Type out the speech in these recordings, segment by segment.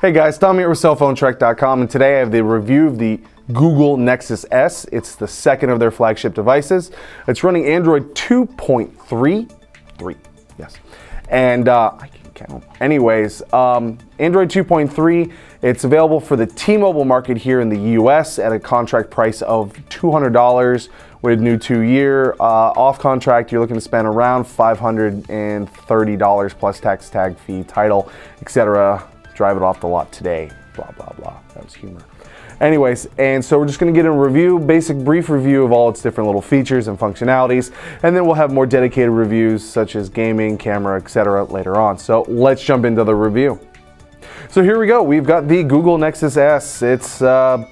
Hey guys, Tom here with cellphonetrek.com, and today I have the review of the Google Nexus S. It's the second of their flagship devices. It's running Android 2.3, yes, and I can count. Anyways, Android 2.3, it's available for the T-Mobile market here in the US at a contract price of $200 with new 2-year. Off contract, you're looking to spend around $530 plus tax, tag fee, title, etc. Drive it off the lot today, blah, blah, blah. That was humor. Anyways, and so we're just going to get a review, brief review of all its different little features and functionalities, and then we'll have more dedicated reviews such as gaming, camera, etc. later on. So let's jump into the review. So here we go. We've got the Google Nexus S. It's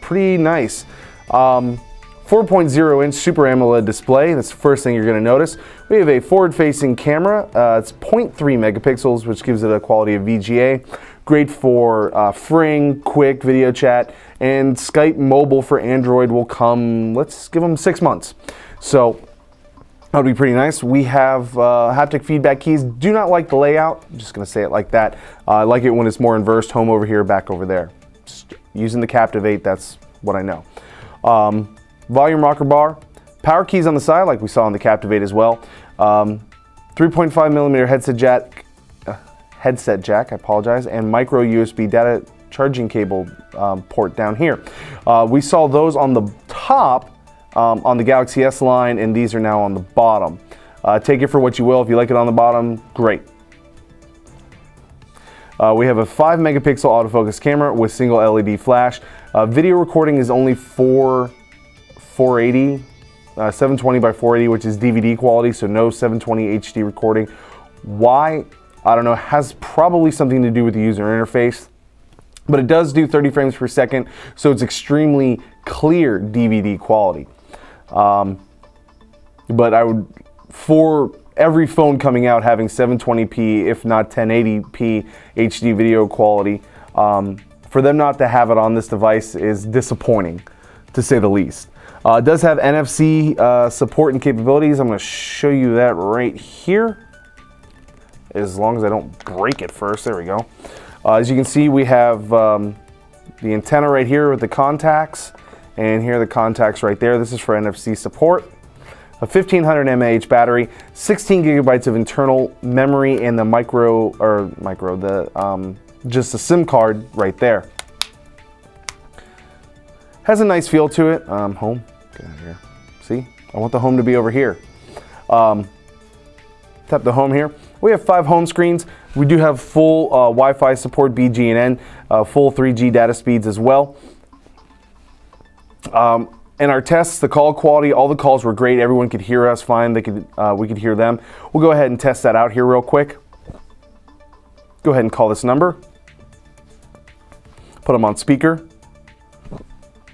pretty nice. 4.0-inch Super AMOLED display. That's the first thing you're going to notice. We have a forward-facing camera. It's 0.3 megapixels, which gives it a quality of VGA. Great for Fring, quick video chat, and Skype mobile for Android will come, let's give them 6 months. So that would be pretty nice. We have haptic feedback keys. Do not like the layout. I'm just going to say it like that. I like it when it's more inversed, home over here, back over there. Just using the Captivate, that's what I know. Volume rocker bar. Power keys on the side like we saw on the Captivate as well. 3.5mm headset jack, I apologize, and micro USB data charging cable port down here. We saw those on the top on the Galaxy S line, and these are now on the bottom. Take it for what you will. If you like it on the bottom, great. We have a 5 megapixel autofocus camera with single LED flash. Video recording is only 480, 720 by 480, which is DVD quality, so no 720 HD recording. Why? I don't know. Has probably something to do with the user interface, but it does do 30 frames per second, so it's extremely clear DVD quality. But I would, for every phone coming out having 720p, if not 1080p HD video quality, for them not to have it on this device is disappointing, to say the least. It does have NFC support and capabilities. I'm going to show you that right here, as long as I don't break it first. There we go. As you can see, we have the antenna right here with the contacts, and here are the contacts right there. This is for NFC support. A 1500 mAh battery, 16 gigabytes of internal memory, and the just a SIM card right there. Has a nice feel to it. Home, get out of here. See, I want the home to be over here. Tap the home here. We have 5 home screens. We do have full Wi-Fi support, BGN, full 3G data speeds as well. In our tests, the call quality, all the calls were great. Everyone could hear us fine. We could hear them. We'll go ahead and test that out here real quick. Go ahead and call this number. Put them on speaker.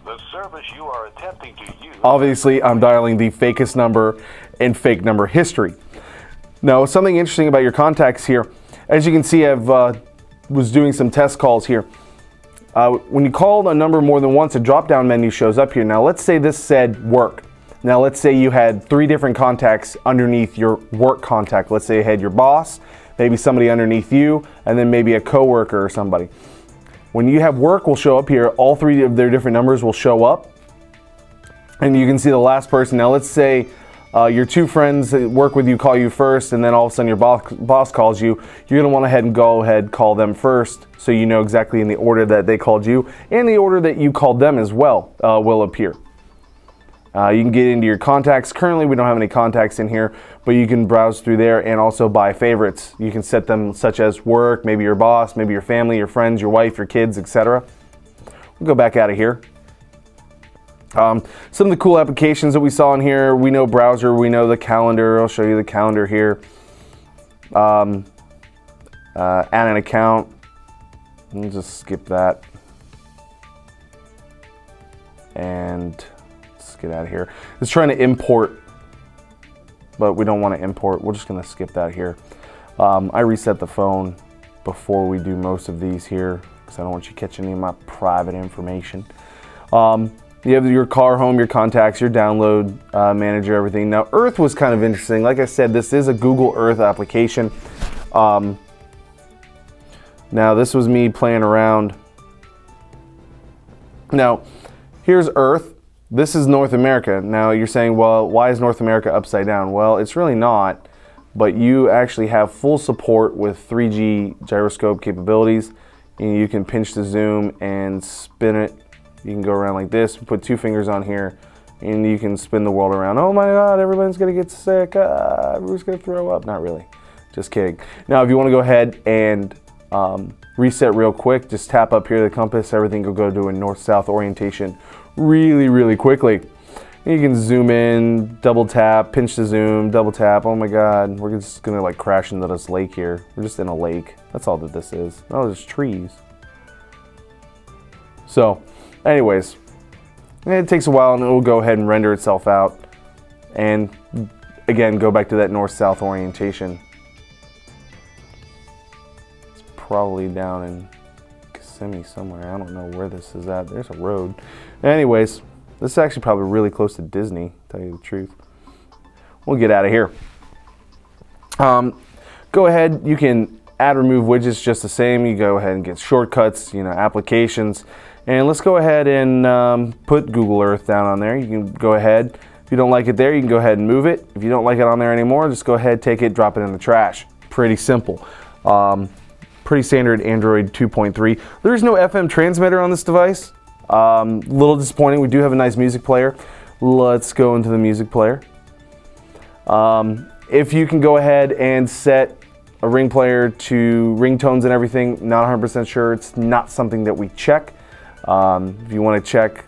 The service you are attempting to use. Obviously, I'm dialing the fakest number in fake number history. Now, something interesting about your contacts here, as you can see, I was doing some test calls here. When you call a number more than once, a drop-down menu shows up here. Now, let's say this said work. Now, let's say you had 3 different contacts underneath your work contact. Let's say you had your boss, maybe somebody underneath you, and then maybe a coworker or somebody. When you have work will show up here, all 3 of their different numbers will show up, and you can see the last person. Now, let's say your 2 friends that work with you call you first, and then all of a sudden your boss calls you. You're going to want to go ahead call them first, so you know exactly in the order that they called you, and the order that you called them as well will appear. You can get into your contacts. Currently we don't have any contacts in here, but you can browse through there and also by favorites. You can set them such as work, maybe your boss, maybe your family, your friends, your wife, your kids, etc. We'll go back out of here. Some of the cool applications that we saw in here, we know browser, we know the calendar. I'll show you the calendar here. Add an account. We'll just skip that. And let's get out of here. It's trying to import, but we don't want to import. We're just going to skip that here. I reset the phone before we do most of these here because I don't want you catching any of my private information. You have your car, home, your contacts, your download manager, everything. Now, Earth was kind of interesting. Like I said, this is a Google Earth application. Now, this was me playing around Now, here's Earth. This is North America. Now you're saying, well, why is North America upside down? Well, it's really not, but you actually have full support with 3G gyroscope capabilities. And you can pinch the zoom and spin it. You can go around like this, put 2 fingers on here, and you can spin the world around. Oh my God, everyone's gonna get sick. Everyone's gonna throw up. Not really, just kidding. Now, if you wanna go ahead and reset real quick, just tap up here the compass, everything will go to a north-south orientation really quickly. And you can zoom in, double tap, pinch the zoom, double tap. Oh my God, we're just gonna like crash into this lake here. We're just in a lake. That's all that this is. Oh, there's trees. So, anyways, it takes a while and it will go ahead and render itself out. And again, go back to that north-south orientation. It's probably down in Kissimmee somewhere. I don't know where this is at. There's a road. Anyways, this is actually probably really close to Disney, to tell you the truth. We'll get out of here. Go ahead, you can add, remove widgets just the same. You go ahead and get shortcuts, you know, applications. And let's go ahead and put Google Earth down on there. You can go ahead, if you don't like it there, you can go ahead and move it. If you don't like it on there anymore, just go ahead, take it, drop it in the trash. Pretty simple. Pretty standard Android 2.3. There's no FM transmitter on this device. Little disappointing. We do have a nice music player. Let's go into the music player. If you can go ahead and set a ring player to ringtones and everything, not 100% sure. It's not something that we check. If you want to check,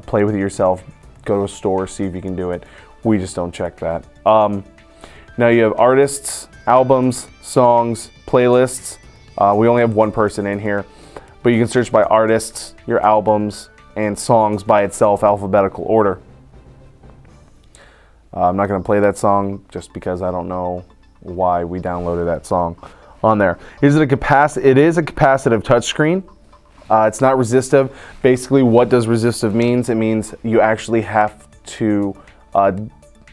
play with it yourself, go to a store, see if you can do it. We just don't check that. Now you have artists, albums, songs, playlists. We only have one person in here, but you can search by artists, your albums, and songs by itself, alphabetical order. I'm not going to play that song just because I don't know why we downloaded that song on there. It is a capacitive touchscreen. It's not resistive. Basically, what does resistive means? It means you actually have to,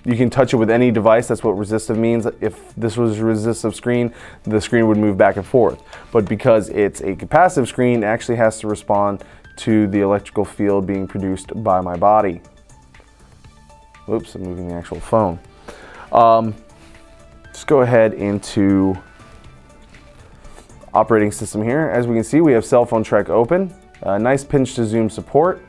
you can touch it with any device. That's what resistive means. If this was a resistive screen, the screen would move back and forth. But because it's a capacitive screen, it actually has to respond to the electrical field being produced by my body. Oops, I'm moving the actual phone. Just go ahead into operating system here. As we can see, we have cell phone track open. Nice pinch to zoom support.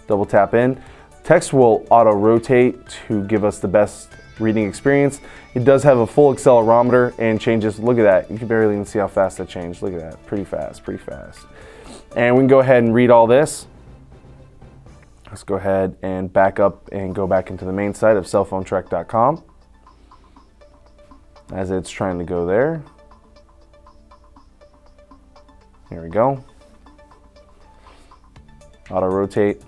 Double tap in. Text will auto rotate to give us the best reading experience. It does have a full accelerometer and changes. Look at that. You can barely even see how fast that changed. Look at that. Pretty fast, pretty fast. And we can go ahead and read all this. Let's go ahead and back up and go back into the main site of cellphonetrack.com as it's trying to go there. Here we go. Auto rotate.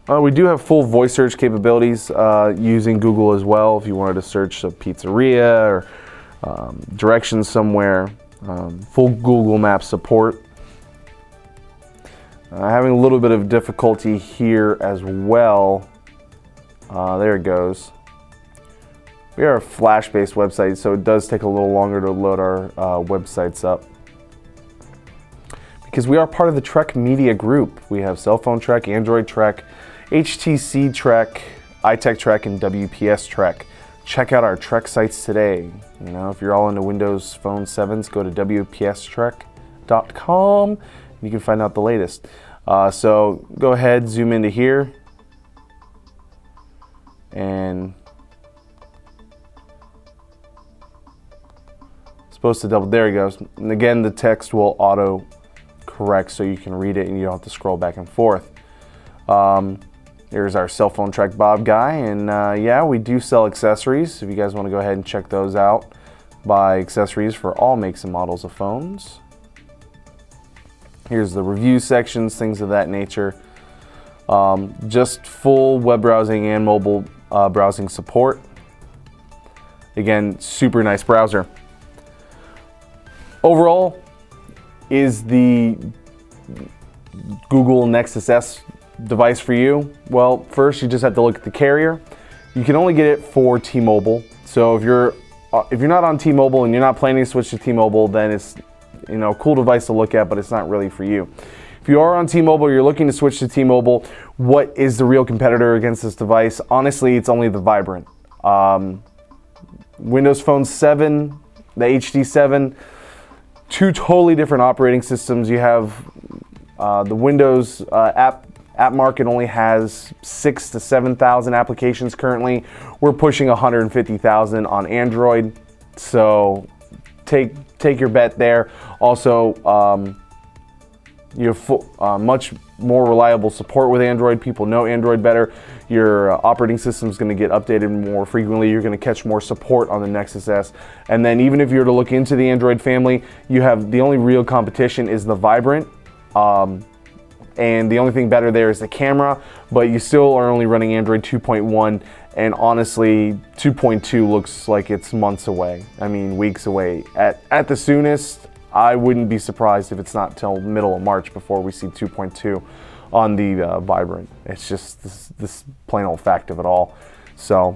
We do have full voice search capabilities using Google as well. If you wanted to search a pizzeria or directions somewhere, full Google Maps support. Having a little bit of difficulty here as well. There it goes. We are a Flash-based website, so it does take a little longer to load our websites up. Because we are part of the Trek Media Group. We have Cell Phone Trek, Android Trek, HTC Trek, iTech Trek, and WPS Trek. Check out our Trek sites today. You know, if you're all into Windows Phone 7s, go to WPSTrek.com and you can find out the latest. So go ahead, zoom into here, and supposed to double. There it goes. And again, the text will auto correct so you can read it and you don't have to scroll back and forth. Here's our Cell Phone Track Bob guy, and yeah, we do sell accessories. If you guys want to go ahead and check those out, buy accessories for all makes and models of phones. Here's the review sections, things of that nature. Just full web browsing and mobile browsing support. Again, super nice browser. Overall, is the Google Nexus S device for you? Well, first you just have to look at the carrier. You can only get it for T-Mobile, So if you're not on T-Mobile and you're not planning to switch to T-Mobile, then it's, you know, a cool device to look at, but it's not really for you. If you are on T-Mobile, you're looking to switch to T-Mobile, what is the real competitor against this device? Honestly, it's only the Vibrant. Windows Phone 7, the HD 7, two totally different operating systems. You have the Windows app market only has 6,000 to 7,000 applications currently. We're pushing 150,000 on Android, so take your bet there. Also, you have much more reliable support with Android. People know Android better. Your operating system is going to get updated more frequently. You're going to catch more support on the Nexus S. And then even if you were to look into the Android family, you have the only real competition is the Vibrant. And the only thing better there is the camera, but you still are only running Android 2.1, and honestly, 2.2 looks like it's months away. I mean, weeks away. At the soonest, I wouldn't be surprised if it's not till middle of March before we see 2.2 on the Vibrant. It's just this plain old fact of it all. So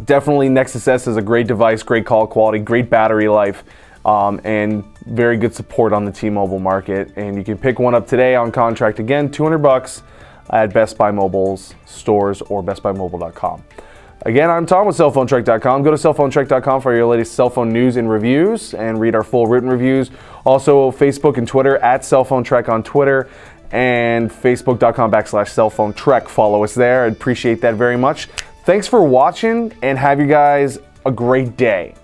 definitely Nexus S is a great device, great call quality, great battery life, and very good support on the T-Mobile market. And you can pick one up today on contract, again, $200 at Best Buy Mobile's stores or bestbuymobile.com. Again, I'm Tom with cellphonetrek.com. Go to cellphonetrek.com for your latest cell phone news and reviews, and read our full written reviews. Also, Facebook and Twitter at cellphonetrek on Twitter, and facebook.com/cellphonetrek. Follow us there. I'd appreciate that very much. Thanks for watching, and have you guys a great day.